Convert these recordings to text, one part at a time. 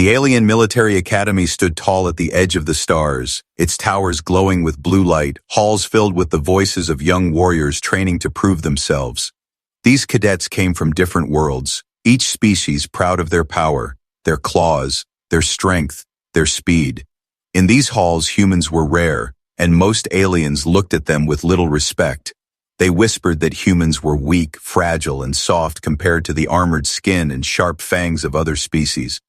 The alien military academy stood tall at the edge of the stars, its towers glowing with blue light, halls filled with the voices of young warriors training to prove themselves. These cadets came from different worlds, each species proud of their power, their claws, their strength, their speed. In these halls, humans were rare, and most aliens looked at them with little respect. They whispered that humans were weak, fragile, and soft compared to the armored skin and sharp fangs of other species.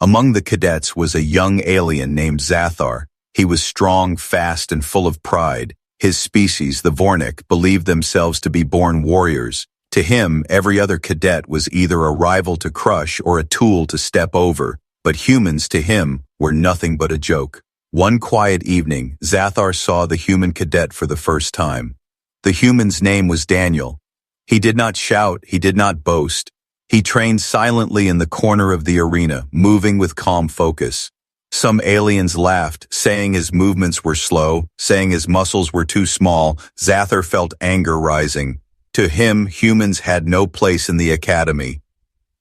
Among the cadets was a young alien named Zathar. He was strong, fast, and full of pride. His species, the Vornik, believed themselves to be born warriors. To him, every other cadet was either a rival to crush or a tool to step over, but humans to him were nothing but a joke. One quiet evening, Zathar saw the human cadet for the first time. The human's name was Daniel. He did not shout, he did not boast. He trained silently in the corner of the arena, moving with calm focus. Some aliens laughed, saying his movements were slow, saying his muscles were too small. Zathar felt anger rising. To him, humans had no place in the academy.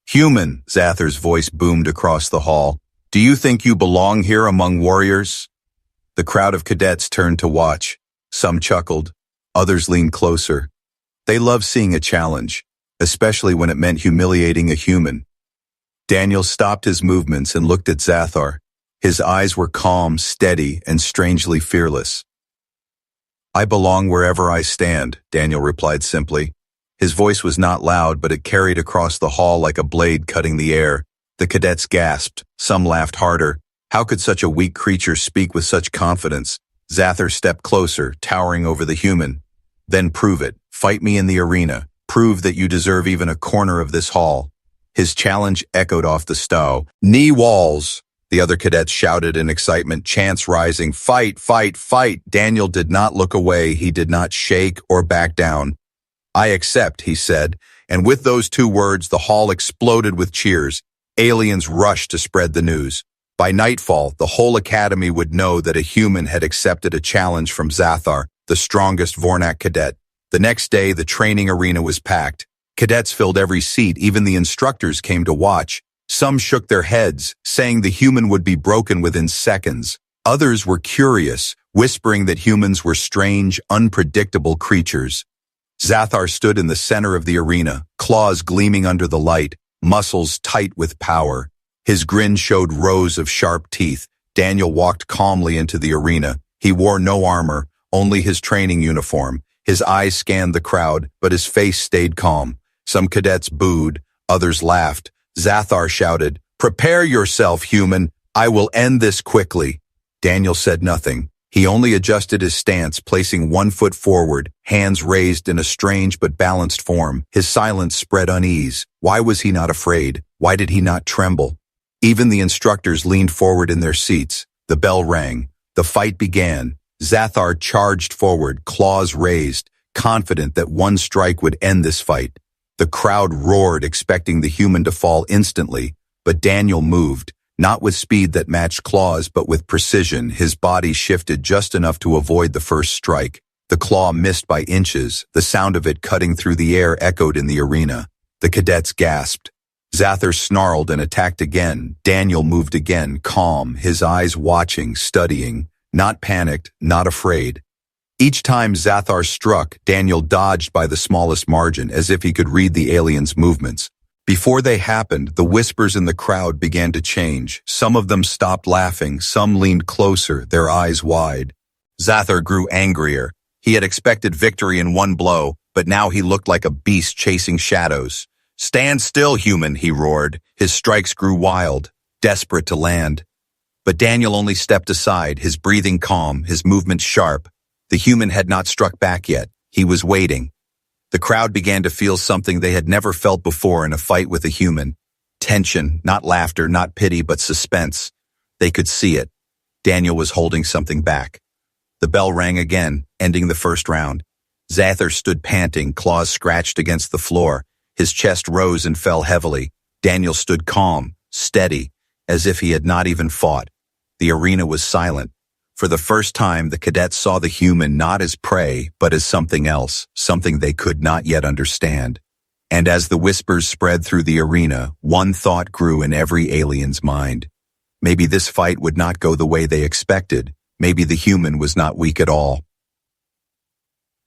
"Human," Zathar's voice boomed across the hall. "Do you think you belong here among warriors?" The crowd of cadets turned to watch. Some chuckled. Others leaned closer. They loved seeing a challenge, especially when it meant humiliating a human. Daniel stopped his movements and looked at Zathar. His eyes were calm, steady, and strangely fearless. "I belong wherever I stand," Daniel replied simply. His voice was not loud, but it carried across the hall like a blade cutting the air. The cadets gasped. Some laughed harder. How could such a weak creature speak with such confidence? Zathar stepped closer, towering over the human. "Then prove it. Fight me in the arena. Prove that you deserve even a corner of this hall." His challenge echoed off the stow. "Knee walls!" The other cadets shouted in excitement, chants rising. "Fight, fight, fight!" Daniel did not look away. He did not shake or back down. "I accept," he said, and with those two words, the hall exploded with cheers. Aliens rushed to spread the news. By nightfall, the whole academy would know that a human had accepted a challenge from Zathar, the strongest Vornak cadet. The next day, the training arena was packed. Cadets filled every seat, even the instructors came to watch. Some shook their heads, saying the human would be broken within seconds. Others were curious, whispering that humans were strange, unpredictable creatures. Zathar stood in the center of the arena, claws gleaming under the light, muscles tight with power. His grin showed rows of sharp teeth. Daniel walked calmly into the arena. He wore no armor, only his training uniform. His eyes scanned the crowd, but his face stayed calm. Some cadets booed, others laughed. Zathar shouted, "Prepare yourself, human. I will end this quickly." Daniel said nothing. He only adjusted his stance, placing one foot forward, hands raised in a strange but balanced form. His silence spread unease. Why was he not afraid? Why did he not tremble? Even the instructors leaned forward in their seats. The bell rang. The fight began. Zathar charged forward, claws raised, confident that one strike would end this fight. The crowd roared, expecting the human to fall instantly, but Daniel moved. Not with speed that matched claws, but with precision. His body shifted just enough to avoid the first strike. The claw missed by inches. The sound of it cutting through the air echoed in the arena. The cadets gasped. Zathar snarled and attacked again. Daniel moved again, calm, his eyes watching, studying. Not panicked, not afraid. Each time Zathar struck, Daniel dodged by the smallest margin, as if he could read the alien's movements. Before they happened, the whispers in the crowd began to change. Some of them stopped laughing, some leaned closer, their eyes wide. Zathar grew angrier. He had expected victory in one blow, but now he looked like a beast chasing shadows. "Stand still, human," he roared. His strikes grew wild, desperate to land. But Daniel only stepped aside, his breathing calm, his movements sharp. The human had not struck back yet. He was waiting. The crowd began to feel something they had never felt before in a fight with a human. Tension, not laughter, not pity, but suspense. They could see it. Daniel was holding something back. The bell rang again, ending the first round. Zathar stood panting, claws scratched against the floor. His chest rose and fell heavily. Daniel stood calm, steady, as if he had not even fought. The arena was silent. For the first time, the cadets saw the human not as prey, but as something else, something they could not yet understand. And as the whispers spread through the arena, one thought grew in every alien's mind. Maybe this fight would not go the way they expected. Maybe the human was not weak at all.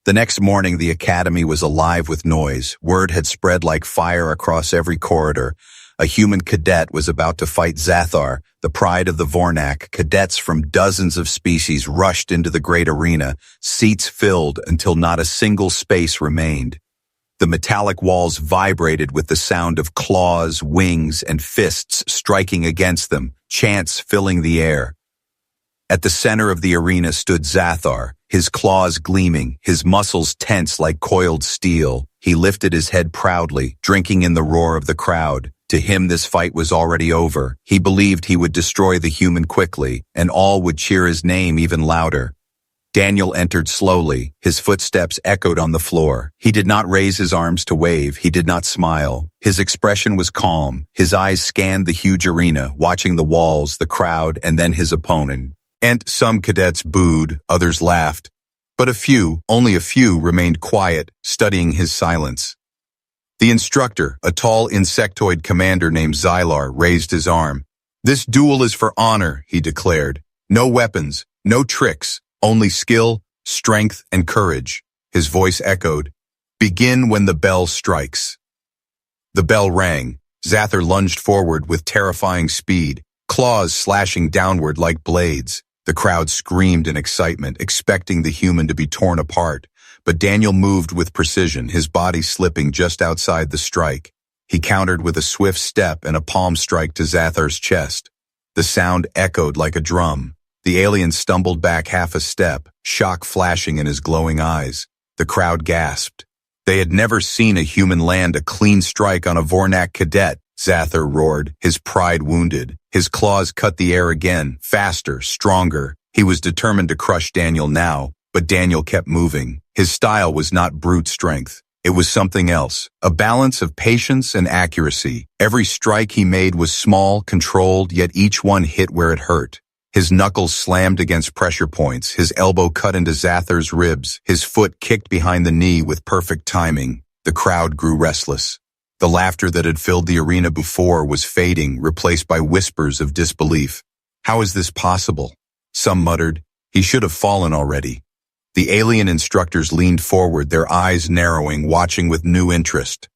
The next morning, the academy was alive with noise. Word had spread like fire across every corridor. A human cadet was about to fight Zathar, the pride of the Vornak. Cadets from dozens of species rushed into the great arena, seats filled until not a single space remained. The metallic walls vibrated with the sound of claws, wings, and fists striking against them, chants filling the air. At the center of the arena stood Zathar, his claws gleaming, his muscles tense like coiled steel. He lifted his head proudly, drinking in the roar of the crowd. To him, this fight was already over. He believed he would destroy the human quickly, and all would cheer his name even louder. Daniel entered slowly. His footsteps echoed on the floor. He did not raise his arms to wave. He did not smile. His expression was calm. His eyes scanned the huge arena, watching the walls, the crowd, and then his opponent. And some cadets booed, others laughed. But a few, only a few, remained quiet, studying his silence. The instructor, a tall insectoid commander named Xylar, raised his arm. "This duel is for honor," he declared. "No weapons, no tricks, only skill, strength, and courage." His voice echoed. "Begin when the bell strikes." The bell rang. Zathar lunged forward with terrifying speed, claws slashing downward like blades. The crowd screamed in excitement, expecting the human to be torn apart. But Daniel moved with precision, his body slipping just outside the strike. He countered with a swift step and a palm strike to Zathar's chest. The sound echoed like a drum. The alien stumbled back half a step, shock flashing in his glowing eyes. The crowd gasped. They had never seen a human land a clean strike on a Vornak cadet. Zathar roared, his pride wounded. His claws cut the air again, faster, stronger. He was determined to crush Daniel now, but Daniel kept moving. His style was not brute strength. It was something else, a balance of patience and accuracy. Every strike he made was small, controlled, yet each one hit where it hurt. His knuckles slammed against pressure points, his elbow cut into Zathar's ribs, his foot kicked behind the knee with perfect timing. The crowd grew restless. The laughter that had filled the arena before was fading, replaced by whispers of disbelief. "How is this possible?" Some muttered, "He should have fallen already." The alien instructors leaned forward, their eyes narrowing, watching with new interest.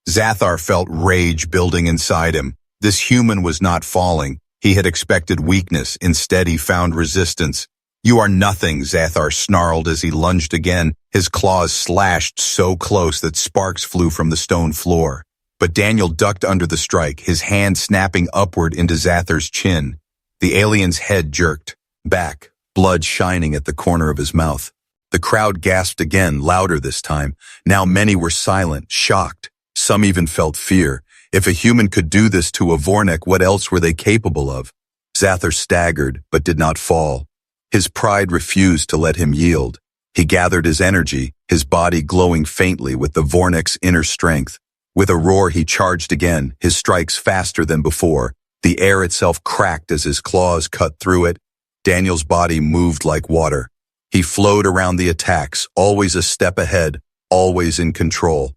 Zathar felt rage building inside him. This human was not falling. He had expected weakness. Instead, he found resistance. "You are nothing," Zathar snarled as he lunged again. His claws slashed so close that sparks flew from the stone floor. But Daniel ducked under the strike, his hand snapping upward into Zathar's chin. The alien's head jerked back, blood shining at the corner of his mouth. The crowd gasped again, louder this time. Now many were silent, shocked. Some even felt fear. If a human could do this to a Vornak, what else were they capable of? Zathar staggered, but did not fall. His pride refused to let him yield. He gathered his energy, his body glowing faintly with the Vornak's inner strength. With a roar, he charged again, his strikes faster than before. The air itself cracked as his claws cut through it. Daniel's body moved like water. He flowed around the attacks, always a step ahead, always in control.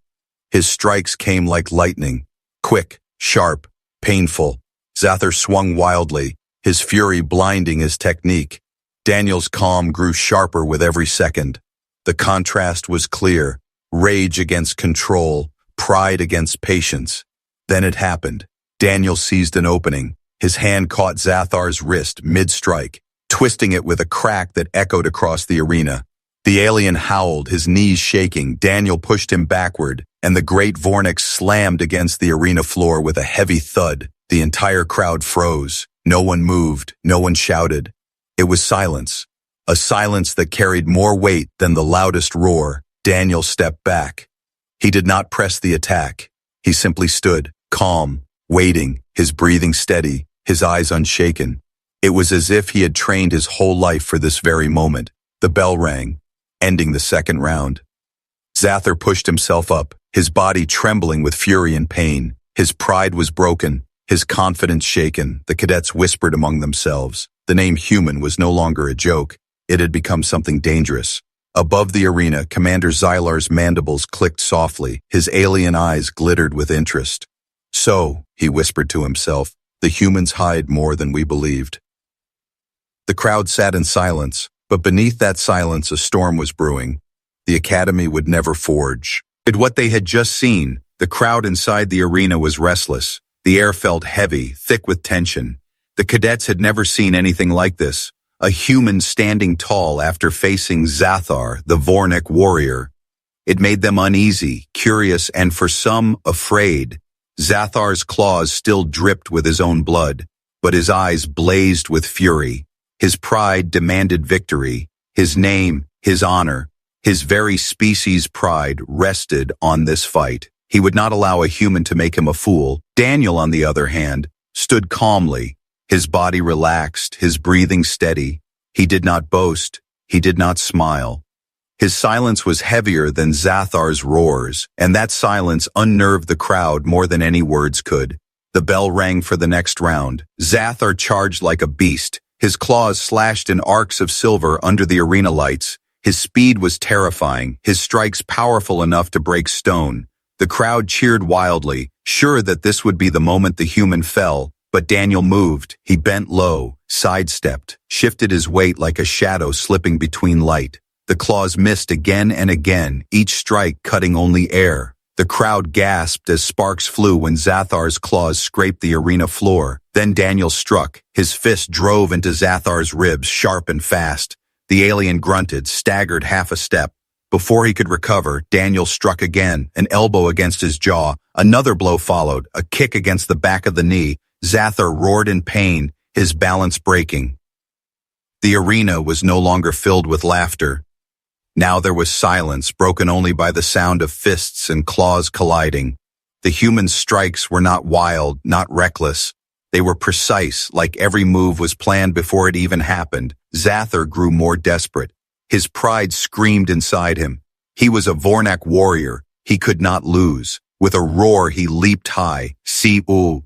His strikes came like lightning, quick, sharp, painful. Zathar swung wildly, his fury blinding his technique. Daniel's calm grew sharper with every second. The contrast was clear, rage against control, pride against patience. Then it happened. Daniel seized an opening. His hand caught Zathar's wrist mid-strike, twisting it with a crack that echoed across the arena. The alien howled, his knees shaking. Daniel pushed him backward, and the great Vornak slammed against the arena floor with a heavy thud. The entire crowd froze. No one moved, no one shouted. It was silence, a silence that carried more weight than the loudest roar. Daniel stepped back. He did not press the attack. He simply stood, calm, waiting, his breathing steady, his eyes unshaken. It was as if he had trained his whole life for this very moment. The bell rang, ending the second round. Zathar pushed himself up, his body trembling with fury and pain. His pride was broken, his confidence shaken. The cadets whispered among themselves. The name human was no longer a joke. It had become something dangerous. Above the arena, Commander Xylar's mandibles clicked softly. His alien eyes glittered with interest. "So," he whispered to himself, The humans hide more than we believed. The crowd sat in silence, but beneath that silence a storm was brewing. The academy would never forge. At what they had just seen, the crowd inside the arena was restless. The air felt heavy, thick with tension. The cadets had never seen anything like this. A human standing tall after facing Zathar, the Vornik warrior. It made them uneasy, curious, and for some, afraid. Zathar's claws still dripped with his own blood, but his eyes blazed with fury. His pride demanded victory. His name, his honor, his very species' pride rested on this fight. He would not allow a human to make him a fool. Daniel, on the other hand, stood calmly, his body relaxed, his breathing steady. He did not boast. He did not smile. His silence was heavier than Zathar's roars, and that silence unnerved the crowd more than any words could. The bell rang for the next round. Zathar charged like a beast. His claws slashed in arcs of silver under the arena lights. His speed was terrifying, his strikes powerful enough to break stone. The crowd cheered wildly, sure that this would be the moment the human fell, but Daniel moved. He bent low, sidestepped, shifted his weight like a shadow slipping between light. The claws missed again and again, each strike cutting only air. The crowd gasped as sparks flew when Zathar's claws scraped the arena floor. Then Daniel struck. His fist drove into Zathar's ribs, sharp and fast. The alien grunted, staggered half a step. Before he could recover, Daniel struck again, an elbow against his jaw. Another blow followed, a kick against the back of the knee. Zathar roared in pain, his balance breaking. The arena was no longer filled with laughter. Now there was silence, broken only by the sound of fists and claws colliding. The human strikes were not wild, not reckless. They were precise, like every move was planned before it even happened. Zathar grew more desperate. His pride screamed inside him. He was a Vornak warrior. He could not lose. With a roar, he leaped high. See-oo.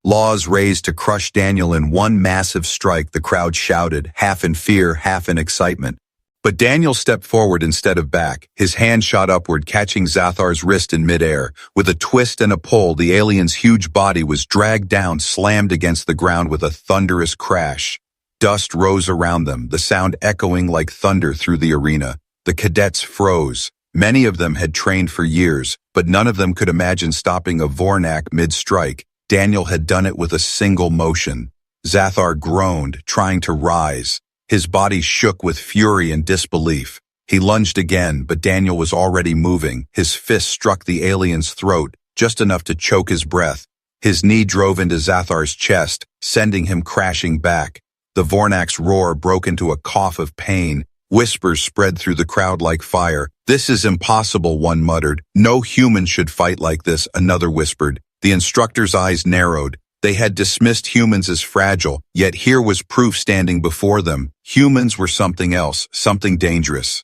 Laws raised to crush Daniel in one massive strike, the crowd shouted, half in fear, half in excitement. But Daniel stepped forward instead of back. His hand shot upward, catching Zathar's wrist in midair. With a twist and a pull, the alien's huge body was dragged down, slammed against the ground with a thunderous crash. Dust rose around them, the sound echoing like thunder through the arena. The cadets froze. Many of them had trained for years, but none of them could imagine stopping a Vornak mid-strike. Daniel had done it with a single motion. Zathar groaned, trying to rise. His body shook with fury and disbelief. He lunged again, but Daniel was already moving. His fist struck the alien's throat, just enough to choke his breath. His knee drove into Zathar's chest, sending him crashing back. The Vornak's roar broke into a cough of pain. Whispers spread through the crowd like fire. "This is impossible," one muttered. "No human should fight like this," another whispered. The instructor's eyes narrowed. They had dismissed humans as fragile, yet here was proof standing before them. Humans were something else, something dangerous.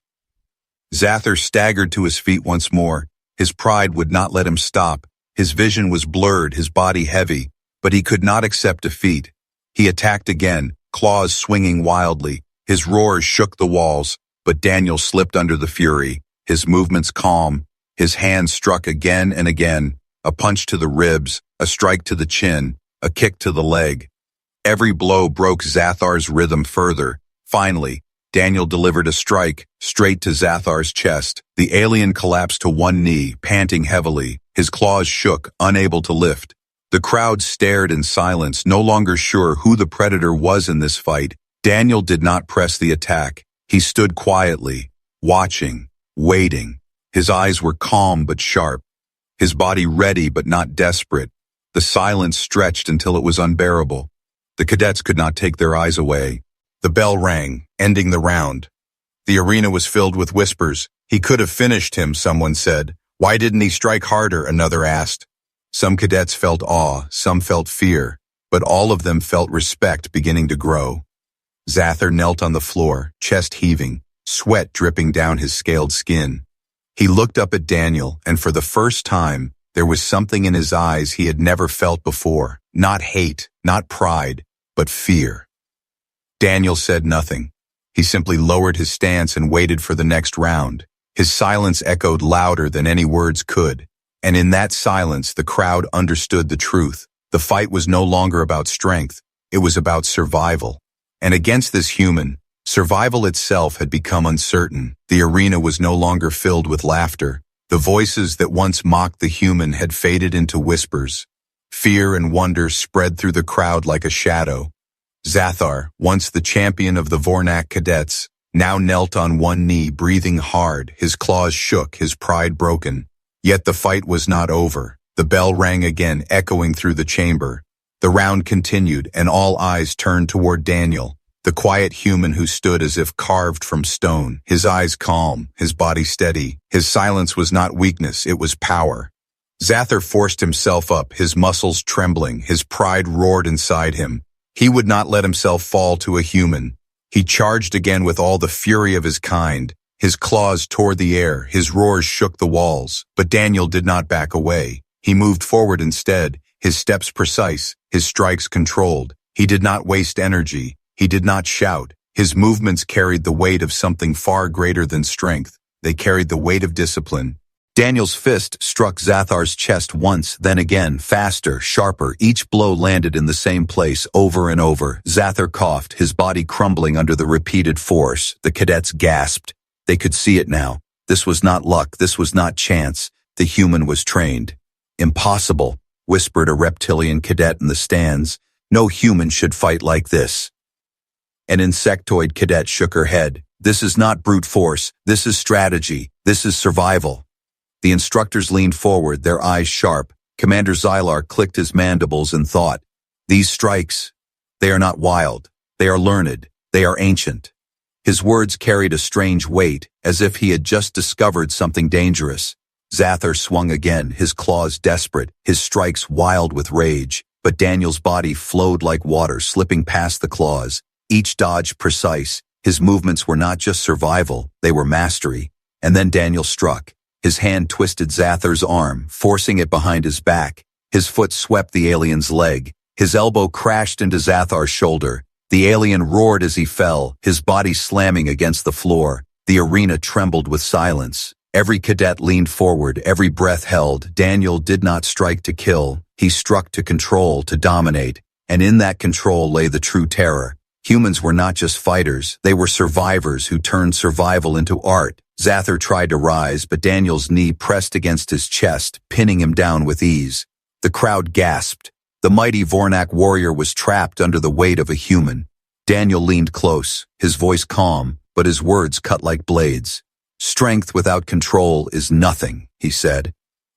Zathar staggered to his feet once more. His pride would not let him stop. His vision was blurred, his body heavy, but he could not accept defeat. He attacked again, claws swinging wildly. His roars shook the walls, but Daniel slipped under the fury, his movements calm. His hands struck again and again. A punch to the ribs, a strike to the chin, a kick to the leg. Every blow broke Zathar's rhythm further. Finally, Daniel delivered a strike, straight to Zathar's chest. The alien collapsed to one knee, panting heavily. His claws shook, unable to lift. The crowd stared in silence, no longer sure who the predator was in this fight. Daniel did not press the attack. He stood quietly, watching, waiting. His eyes were calm but sharp. His body ready but not desperate. The silence stretched until it was unbearable. The cadets could not take their eyes away. The bell rang, ending the round. The arena was filled with whispers. "He could have finished him," someone said. "Why didn't he strike harder?" another asked. Some cadets felt awe, some felt fear, but all of them felt respect beginning to grow. Zathar knelt on the floor, chest heaving, sweat dripping down his scaled skin. He looked up at Daniel, and for the first time, there was something in his eyes he had never felt before. Not hate, not pride, but fear. Daniel said nothing. He simply lowered his stance and waited for the next round. His silence echoed louder than any words could. And in that silence, the crowd understood the truth. The fight was no longer about strength. It was about survival. And against this human, survival itself had become uncertain. The arena was no longer filled with laughter. The voices that once mocked the human had faded into whispers. Fear and wonder spread through the crowd like a shadow. Zathar, once the champion of the Vornak cadets, now knelt on one knee, breathing hard, his claws shook, his pride broken. Yet the fight was not over. The bell rang again, echoing through the chamber. The round continued, and all eyes turned toward Daniel, the quiet human who stood as if carved from stone, his eyes calm, his body steady. His silence was not weakness, it was power. Zathar forced himself up, his muscles trembling, his pride roared inside him. He would not let himself fall to a human. He charged again with all the fury of his kind. His claws tore the air, his roars shook the walls. But Daniel did not back away. He moved forward instead, his steps precise, his strikes controlled. He did not waste energy. He did not shout. His movements carried the weight of something far greater than strength. They carried the weight of discipline. Daniel's fist struck Zathar's chest once, then again, faster, sharper. Each blow landed in the same place over and over. Zathar coughed, his body crumbling under the repeated force. The cadets gasped. They could see it now. This was not luck. This was not chance. The human was trained. Impossible, whispered a reptilian cadet in the stands. No human should fight like this. An insectoid cadet shook her head. This is not brute force. This is strategy. This is survival. The instructors leaned forward, their eyes sharp. Commander Xylar clicked his mandibles and thought, these strikes, they are not wild. They are learned. They are ancient. His words carried a strange weight, as if he had just discovered something dangerous. Zathar swung again, his claws desperate, his strikes wild with rage. But Daniel's body flowed like water, slipping past the claws. Each dodge precise. His movements were not just survival, they were mastery. And then Daniel struck. His hand twisted Zathar's arm, forcing it behind his back. His foot swept the alien's leg. His elbow crashed into Zathar's shoulder. The alien roared as he fell, his body slamming against the floor. The arena trembled with silence. Every cadet leaned forward, every breath held. Daniel did not strike to kill. He struck to control, to dominate. And in that control lay the true terror. Humans were not just fighters, they were survivors who turned survival into art. Zathar tried to rise, but Daniel's knee pressed against his chest, pinning him down with ease. The crowd gasped. The mighty Vornak warrior was trapped under the weight of a human. Daniel leaned close, his voice calm, but his words cut like blades. Strength without control is nothing, he said.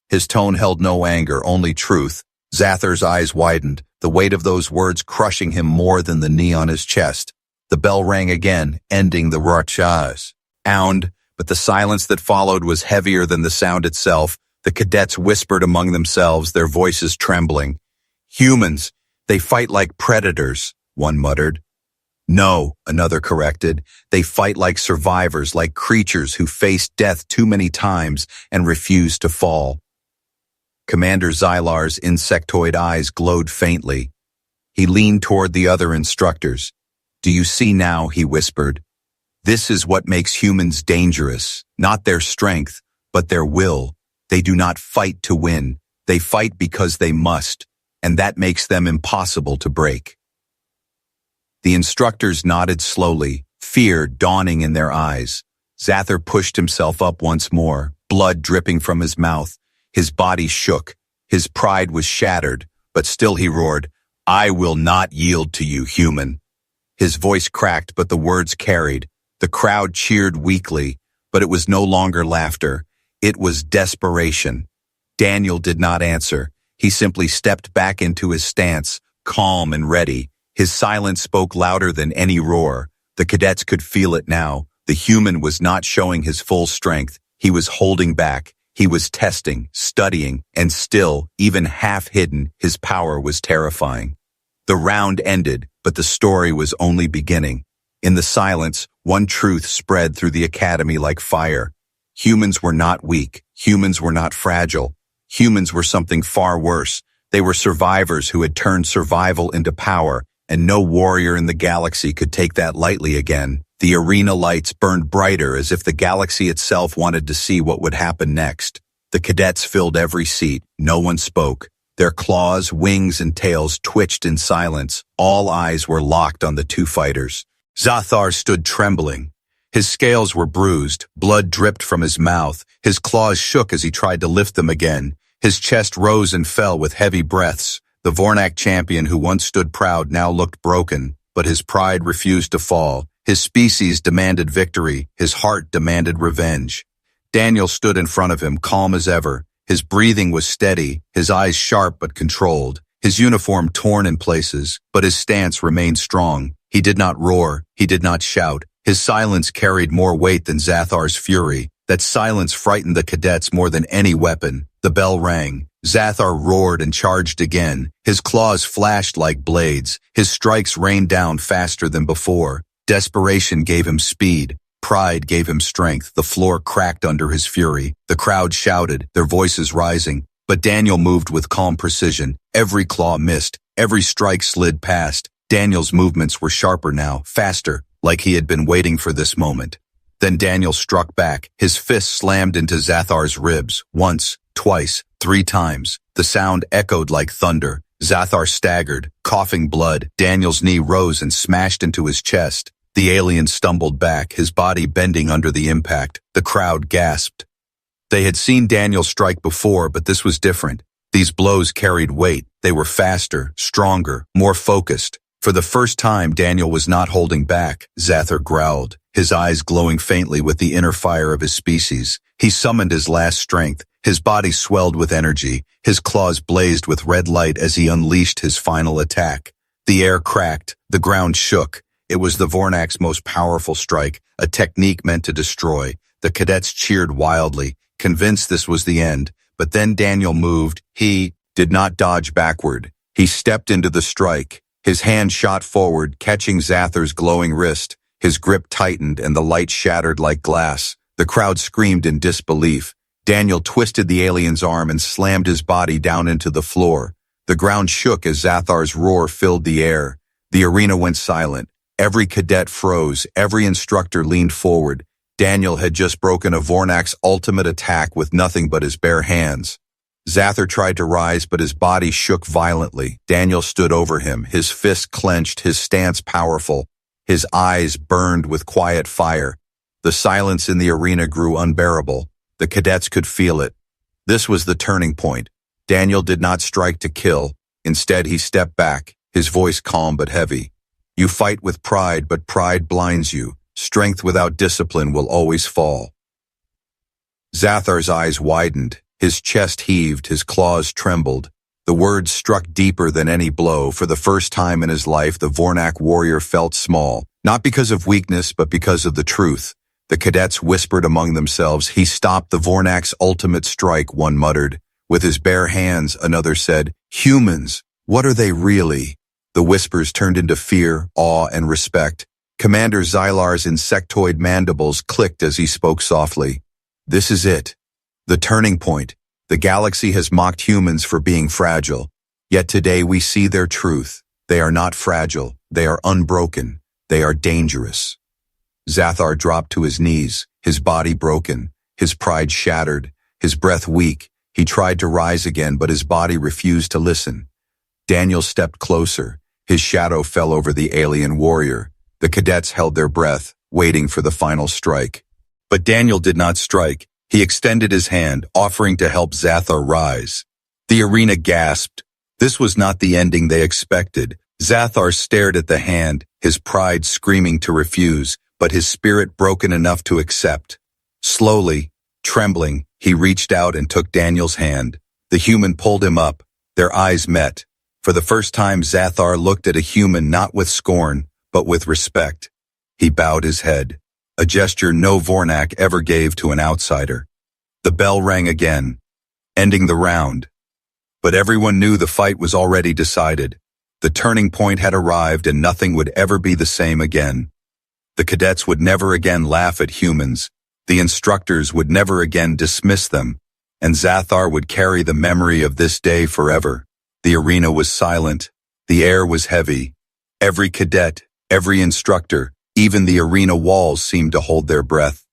His tone held no anger, only truth. Zathar's eyes widened, the weight of those words crushing him more than the knee on his chest. The bell rang again, ending the rachas. Ound, but the silence that followed was heavier than the sound itself. The cadets whispered among themselves, their voices trembling. Humans, they fight like predators, one muttered. No, another corrected. They fight like survivors, like creatures who faced death too many times and refused to fall. Commander Xylar's insectoid eyes glowed faintly. He leaned toward the other instructors. Do you see now, he whispered. This is what makes humans dangerous, not their strength, but their will. They do not fight to win. They fight because they must, and that makes them impossible to break. The instructors nodded slowly, fear dawning in their eyes. Zathar pushed himself up once more, blood dripping from his mouth. His body shook. His pride was shattered, but still he roared, I will not yield to you, human. His voice cracked, but the words carried. The crowd cheered weakly, but it was no longer laughter. It was desperation. Daniel did not answer. He simply stepped back into his stance, calm and ready. His silence spoke louder than any roar. The cadets could feel it now. The human was not showing his full strength. He was holding back. He was testing, studying, and still, even half-hidden, his power was terrifying. The round ended, but the story was only beginning. In the silence, one truth spread through the academy like fire. Humans were not weak. Humans were not fragile. Humans were something far worse. They were survivors who had turned survival into power, and no warrior in the galaxy could take that lightly again. The arena lights burned brighter as if the galaxy itself wanted to see what would happen next. The cadets filled every seat. No one spoke. Their claws, wings, and tails twitched in silence. All eyes were locked on the two fighters. Zathar stood trembling. His scales were bruised. Blood dripped from his mouth. His claws shook as he tried to lift them again. His chest rose and fell with heavy breaths. The Vornak champion who once stood proud now looked broken, but his pride refused to fall. His species demanded victory. His heart demanded revenge. Daniel stood in front of him, calm as ever. His breathing was steady, his eyes sharp but controlled, his uniform torn in places, but his stance remained strong. He did not roar, he did not shout. His silence carried more weight than Zathar's fury. That silence frightened the cadets more than any weapon. The bell rang. Zathar roared and charged again. His claws flashed like blades. His strikes rained down faster than before. Desperation gave him speed. Pride gave him strength. The floor cracked under his fury. The crowd shouted, their voices rising. But Daniel moved with calm precision. Every claw missed. Every strike slid past. Daniel's movements were sharper now, faster, like he had been waiting for this moment. Then Daniel struck back. His fist slammed into Zathar's ribs. Once, twice, 3 times. The sound echoed like thunder. Zathar staggered, coughing blood. Daniel's knee rose and smashed into his chest. The alien stumbled back, his body bending under the impact. The crowd gasped. They had seen Daniel strike before, but this was different. These blows carried weight. They were faster, stronger, more focused. For the first time, Daniel was not holding back. Zathar growled, his eyes glowing faintly with the inner fire of his species. He summoned his last strength. His body swelled with energy. His claws blazed with red light as he unleashed his final attack. The air cracked. The ground shook. It was the Vornak's most powerful strike, a technique meant to destroy. The cadets cheered wildly, convinced this was the end. But then Daniel moved. He did not dodge backward. He stepped into the strike. His hand shot forward, catching Zathar's glowing wrist. His grip tightened and the light shattered like glass. The crowd screamed in disbelief. Daniel twisted the alien's arm and slammed his body down into the floor. The ground shook as Zathar's roar filled the air. The arena went silent. Every cadet froze. Every instructor leaned forward. Daniel had just broken a Vornak's ultimate attack with nothing but his bare hands. Zathar tried to rise, but his body shook violently. Daniel stood over him, his fist clenched, his stance powerful. His eyes burned with quiet fire. The silence in the arena grew unbearable. The cadets could feel it. This was the turning point. Daniel did not strike to kill. Instead, he stepped back, his voice calm but heavy. You fight with pride, but pride blinds you. Strength without discipline will always fall. Zathar's eyes widened. His chest heaved, his claws trembled. The words struck deeper than any blow. For the first time in his life, the Vornak warrior felt small, not because of weakness, but because of the truth. The cadets whispered among themselves. He stopped the Vornak's ultimate strike, one muttered. With his bare hands, another said, humans, what are they really? The whispers turned into fear, awe, and respect. Commander Zylar's insectoid mandibles clicked as he spoke softly. This is it. The turning point. The galaxy has mocked humans for being fragile. Yet today we see their truth. They are not fragile. They are unbroken. They are dangerous. Zathar dropped to his knees, his body broken, his pride shattered, his breath weak. He tried to rise again, but his body refused to listen. Daniel stepped closer. His shadow fell over the alien warrior. The cadets held their breath, waiting for the final strike. But Daniel did not strike. He extended his hand, offering to help Zathar rise. The arena gasped. This was not the ending they expected. Zathar stared at the hand, his pride screaming to refuse, but his spirit broken enough to accept. Slowly, trembling, he reached out and took Daniel's hand. The human pulled him up. Their eyes met. For the first time, Zathar looked at a human not with scorn, but with respect. He bowed his head, a gesture no Vornak ever gave to an outsider. The bell rang again, ending the round. But everyone knew the fight was already decided. The turning point had arrived and nothing would ever be the same again. The cadets would never again laugh at humans. The instructors would never again dismiss them. And Zathar would carry the memory of this day forever. The arena was silent. The air was heavy. Every cadet, every instructor, even the arena walls seemed to hold their breath.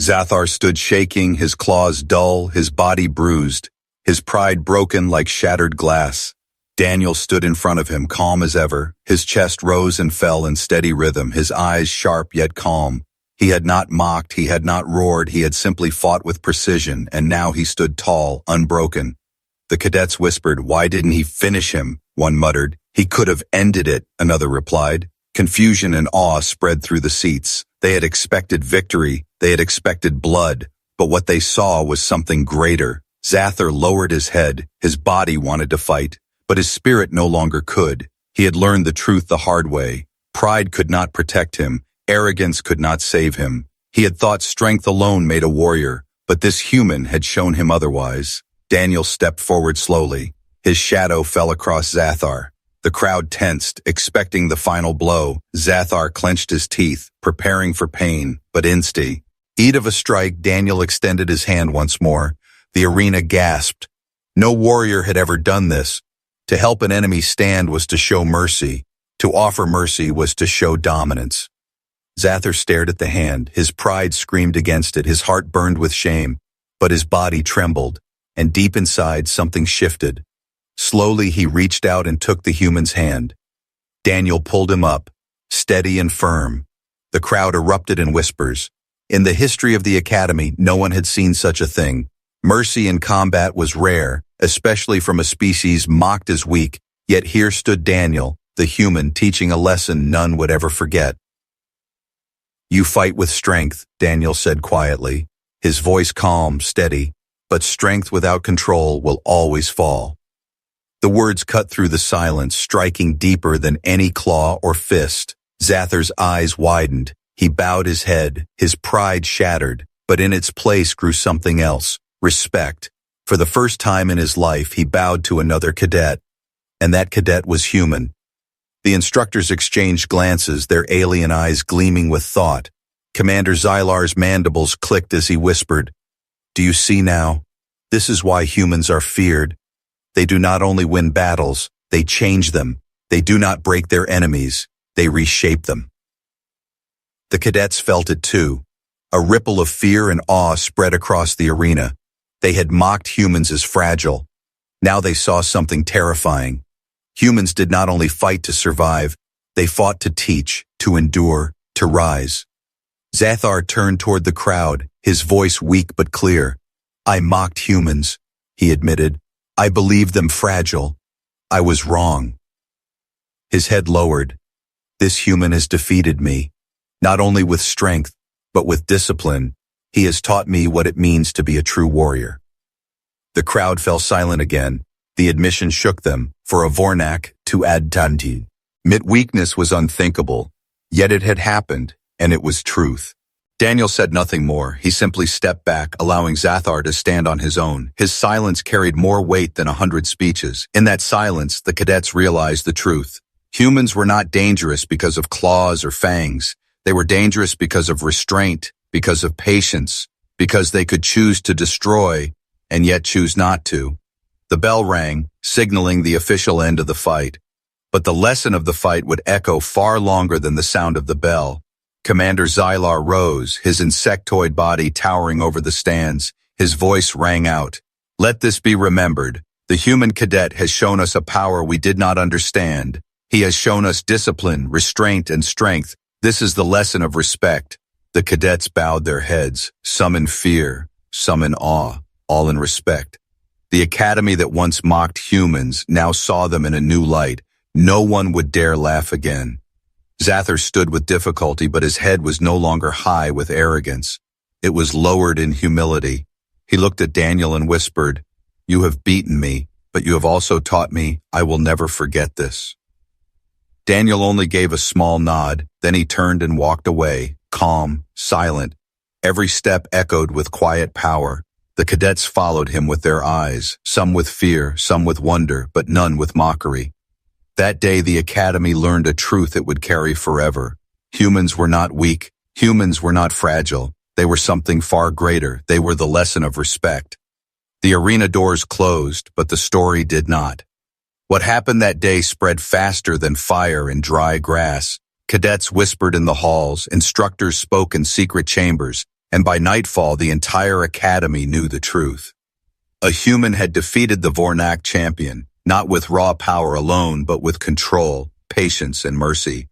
Zathar stood shaking, his claws dull, his body bruised, his pride broken like shattered glass. Daniel stood in front of him, calm as ever. His chest rose and fell in steady rhythm, his eyes sharp yet calm. He had not mocked, he had not roared, he had simply fought with precision, and now he stood tall, unbroken. The cadets whispered, "Why didn't he finish him?" One muttered. "He could have ended it," another replied. Confusion and awe spread through the seats. They had expected victory, they had expected blood, but what they saw was something greater. Zathar lowered his head, his body wanted to fight, but his spirit no longer could. He had learned the truth the hard way. Pride could not protect him, arrogance could not save him. He had thought strength alone made a warrior, but this human had shown him otherwise. Daniel stepped forward slowly. His shadow fell across Zathar. The crowd tensed, expecting the final blow. Zathar clenched his teeth, preparing for pain, but instead of a strike, Daniel extended his hand once more. The arena gasped. No warrior had ever done this. To help an enemy stand was to show mercy. To offer mercy was to show dominance. Zathar stared at the hand. His pride screamed against it. His heart burned with shame, but his body trembled, and deep inside something shifted. Slowly he reached out and took the human's hand. Daniel pulled him up, steady and firm. The crowd erupted in whispers. In the history of the academy, no one had seen such a thing. Mercy in combat was rare, especially from a species mocked as weak, yet here stood Daniel, the human, teaching a lesson none would ever forget. "You fight with strength," Daniel said quietly, his voice calm, steady, "but strength without control will always fall." The words cut through the silence, striking deeper than any claw or fist. Zathar's eyes widened. He bowed his head, his pride shattered, but in its place grew something else, respect. For the first time in his life, he bowed to another cadet, and that cadet was human. The instructors exchanged glances, their alien eyes gleaming with thought. Commander Zylar's mandibles clicked as he whispered, "Do you see now? This is why humans are feared. They do not only win battles, they change them. They do not break their enemies, they reshape them." The cadets felt it too. A ripple of fear and awe spread across the arena. They had mocked humans as fragile. Now they saw something terrifying. Humans did not only fight to survive, they fought to teach, to endure, to rise. Zathar turned toward the crowd, his voice weak but clear. "I mocked humans," he admitted. "I believed them fragile. I was wrong." His head lowered. "This human has defeated me, not only with strength, but with discipline. He has taught me what it means to be a true warrior." The crowd fell silent again. The admission shook them. For a Vornak, to add Tanti, weakness was unthinkable. Yet it had happened, and it was truth. Daniel said nothing more. He simply stepped back, allowing Zathar to stand on his own. His silence carried more weight than 100 speeches. In that silence, the cadets realized the truth. Humans were not dangerous because of claws or fangs. They were dangerous because of restraint, because of patience, because they could choose to destroy and yet choose not to. The bell rang, signaling the official end of the fight. But the lesson of the fight would echo far longer than the sound of the bell. Commander Zylar rose, his insectoid body towering over the stands. His voice rang out. "Let this be remembered. The human cadet has shown us a power we did not understand. He has shown us discipline, restraint, and strength. This is the lesson of respect." The cadets bowed their heads, some in fear, some in awe, all in respect. The academy that once mocked humans now saw them in a new light. No one would dare laugh again. Zathar stood with difficulty, but his head was no longer high with arrogance. It was lowered in humility. He looked at Daniel and whispered, "You have beaten me, but you have also taught me I will never forget this." Daniel only gave a small nod, then he turned and walked away, calm, silent. Every step echoed with quiet power. The cadets followed him with their eyes, some with fear, some with wonder, but none with mockery. That day the academy learned a truth it would carry forever. Humans were not weak. Humans were not fragile. They were something far greater. They were the lesson of respect. The arena doors closed, but the story did not. What happened that day spread faster than fire in dry grass. Cadets whispered in the halls, instructors spoke in secret chambers, and by nightfall the entire academy knew the truth. A human had defeated the Vornak champion, not with raw power alone, but with control, patience, and mercy.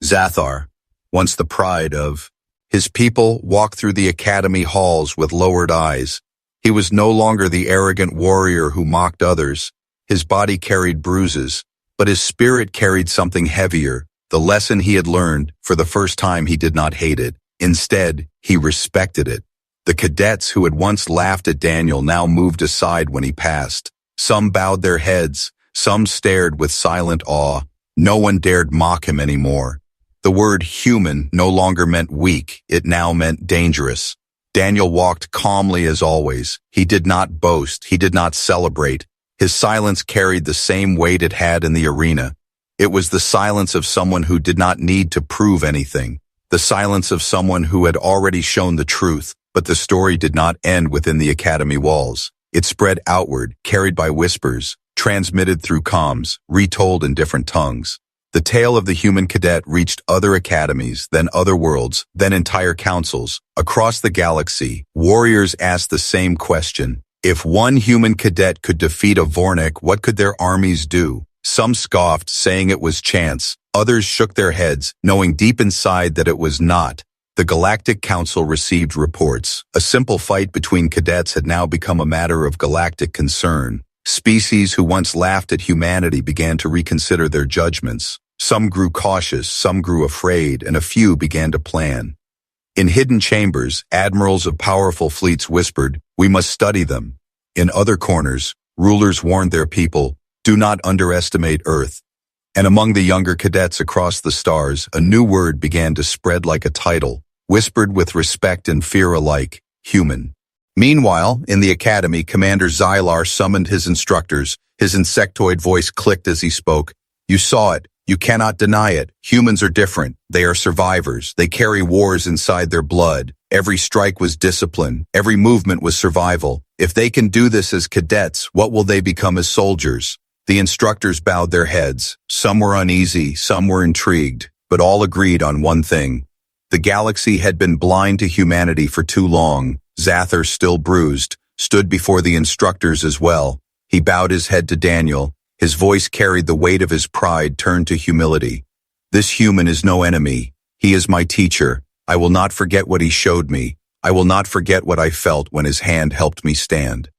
Zathar, once the pride of his people, walked through the academy halls with lowered eyes. He was no longer the arrogant warrior who mocked others. His body carried bruises, but his spirit carried something heavier. The lesson he had learned, for the first time he did not hate it. Instead, he respected it. The cadets who had once laughed at Daniel now moved aside when he passed. Some bowed their heads, some stared with silent awe. No one dared mock him anymore. The word human no longer meant weak, it now meant dangerous. Daniel walked calmly as always. He did not boast, he did not celebrate. His silence carried the same weight it had in the arena. It was the silence of someone who did not need to prove anything. The silence of someone who had already shown the truth, but the story did not end within the academy walls. It spread outward, carried by whispers, transmitted through comms, retold in different tongues. The tale of the human cadet reached other academies, then other worlds, then entire councils. Across the galaxy, warriors asked the same question. If one human cadet could defeat a Vornak, what could their armies do? Some scoffed, saying it was chance. Others shook their heads, knowing deep inside that it was not. The Galactic Council received reports. A simple fight between cadets had now become a matter of galactic concern. Species who once laughed at humanity began to reconsider their judgments. Some grew cautious, some grew afraid, and a few began to plan. In hidden chambers, admirals of powerful fleets whispered, "We must study them." In other corners, rulers warned their people, "Do not underestimate Earth." And among the younger cadets across the stars, a new word began to spread like a tidal, whispered with respect and fear alike, human. Meanwhile, in the academy, Commander Xylar summoned his instructors. His insectoid voice clicked as he spoke. "You saw it. You cannot deny it. Humans are different. They are survivors. They carry wars inside their blood. Every strike was discipline. Every movement was survival. If they can do this as cadets, what will they become as soldiers?" The instructors bowed their heads. Some were uneasy, some were intrigued, but all agreed on one thing. The galaxy had been blind to humanity for too long. Zathar, still bruised, stood before the instructors as well. He bowed his head to Daniel. His voice carried the weight of his pride turned to humility. "This human is no enemy. He is my teacher. I will not forget what he showed me. I will not forget what I felt when his hand helped me stand."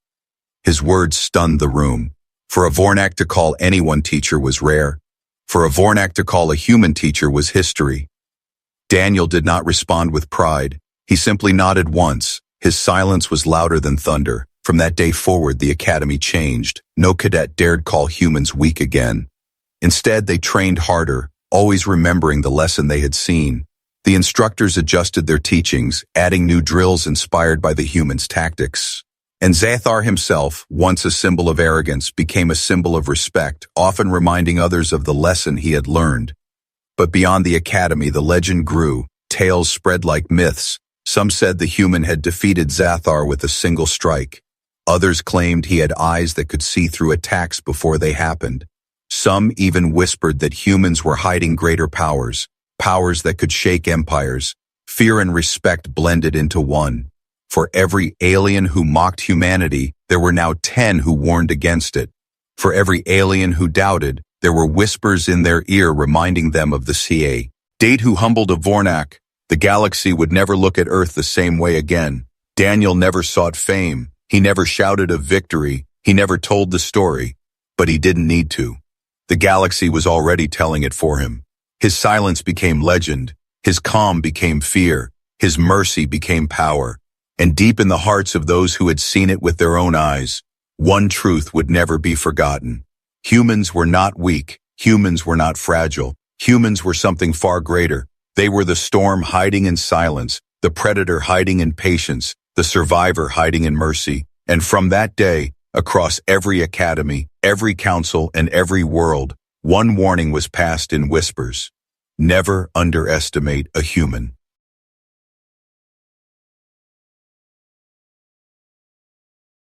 His words stunned the room. For a Vornak to call anyone teacher was rare. For a Vornak to call a human teacher was history. Daniel did not respond with pride. He simply nodded once. His silence was louder than thunder. From that day forward, the academy changed. No cadet dared call humans weak again. Instead, they trained harder, always remembering the lesson they had seen. The instructors adjusted their teachings, adding new drills inspired by the humans' tactics. And Zathar himself, once a symbol of arrogance, became a symbol of respect, often reminding others of the lesson he had learned. But beyond the academy, the legend grew. Tales spread like myths. Some said the human had defeated Zathar with a single strike. Others claimed he had eyes that could see through attacks before they happened. Some even whispered that humans were hiding greater powers, powers that could shake empires. Fear and respect blended into one. For every alien who mocked humanity, there were now 10 who warned against it. For every alien who doubted, there were whispers in their ear reminding them of the CA. Date who humbled a Vornak. The galaxy would never look at Earth the same way again. Daniel never sought fame. He never shouted of victory. He never told the story. But he didn't need to. The galaxy was already telling it for him. His silence became legend. His calm became fear. His mercy became power. And deep in the hearts of those who had seen it with their own eyes, one truth would never be forgotten. Humans were not weak. Humans were not fragile. Humans were something far greater. They were the storm hiding in silence, the predator hiding in patience, the survivor hiding in mercy. And from that day, across every academy, every council, and every world, one warning was passed in whispers. Never underestimate a human.